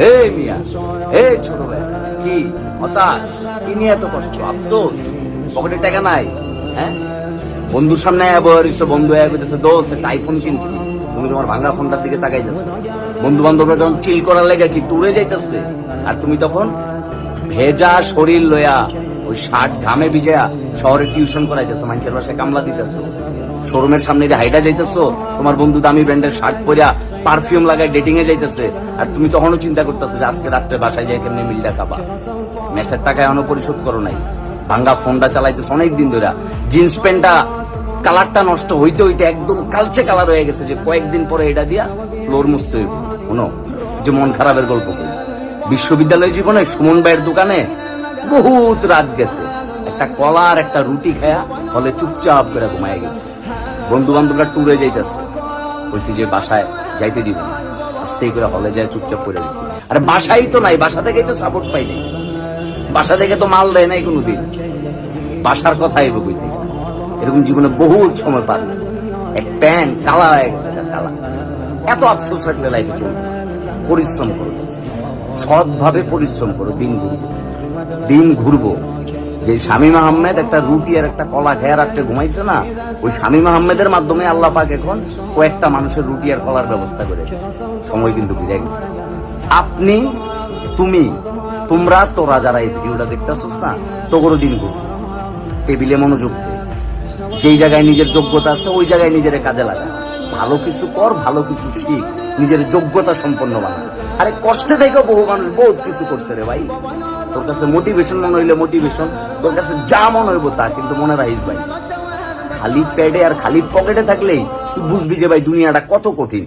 এই মিয়া, এই ছোট ভাই, কি হতাশ, কি নিয়ে এত কষ্ট, আফসোস, পকেটে টাকা নাই? হ্যাঁ, বন্ধুর সামনে আবার বন্ধু দোস্ত একটা আইফোন কিনছি, তুমি তোমার ভাঙা ফোনটার দিকে তাকাই যাচ্ছে। বন্ধু বান্ধবরা যখন চিল করার লেগে কি টুরে যাইতেছে, আর তুমি তখন ভেজা শরীর লয়া ওই শার্ট ঘামে ভিজা শহরে টিউশন করাইতেছো, মানুষের বাসায় কামলা দিতেছো, শোরুমের সামনে দিয়ে হাইটা যাইতেছো, তোমার বন্ধু দামি ব্র্যান্ডের শার্ট পরিয়া পারফিউম লাগায় ডেটিং এ যাইতেছে, আর তুমি তখনও চিন্তা করতেছো যে আজকে রাত্রে বাসায় যাই কেমনি মিলটা খাবা। মেসের টাকা এখনো পরিশোধ করো নাই, ভাঙ্গা ফোনটা চালাইতেছো অনেক দিন ধরে, জিন্স প্যান্টটা কালারটা নষ্ট হইতে হইতে একদম কালচে কালার হয়ে গেছে, যে কয়েকদিন পরে এটা দিয়া ফ্লোর মুছতে হইব। শোনো, যে মন খারাপের গল্প করি, বিশ্ববিদ্যালয় জীবনে সুমন ভাইয়ের দোকানে বহুত রাত গেছে, একটা কলা আর একটা রুটি খায়া ফলে চুপচাপ করে ঘুমায় গেছে। বন্ধু বান্ধবরা টুরে যাইতেছে, বলছি যে বাসায় যাইতে দিব না, আস্তে করে হলে যায় চুপচাপ করে গেছে। আর বাসাই তো নাই, বাসা থেকে তো সাপোর্ট পাই নাই, বাসা থেকে তো মাল দেয় নাই কোনোদিন, বাসার কথাই বইতে। এরকম জীবনে বহুত সময় পার হয়েছে, এক প্যান্ট কালা হয়ে গেছে, কালা। এত আফসোস রাখলে লাইফে চলবে। পরিশ্রম করো, সৎভাবে পরিশ্রম করো, দিন ঘুরবো। যে শামীম আহমেদ একটা রুটি আর একটা কলা খেয়ে রাখতে ঘুমাইছে না, ওই শামীম আহমেদের মাধ্যমে আল্লাহ পাক এখন কয়েকটা মানুষের রুটি আর কলার ব্যবস্থা করে। সময় কিন্তু ফিরে গেছে। আপনি, তুমি, তোমরা, তোরা যারা এই ভিডিওটা দেখতেছিস না, তোরও দিন ঘুরবো। টেবিলে মনোযোগ দে, যেই জায়গায় নিজের যোগ্যতা আছে ওই জায়গায় নিজের কাজে লাগা, ভালো কিছু কর, ভালো কিছু শিখ, নিজের যোগ্যতা সম্পন্ন বানা। আরে কষ্টে থেকেও বহু মানুষ বহুত কিছু করছে রে ভাই। তোর কাছে মোটিভেশন মনে হইলে মোটিভেশন, তোর কাছে যা মনে হইব তা, কিন্তু মনে রাখিস ভাই, খালি প্যাডে আর খালি পকেটে থাকলেই তুই বুঝবি যে ভাই দুনিয়াটা কত কঠিন।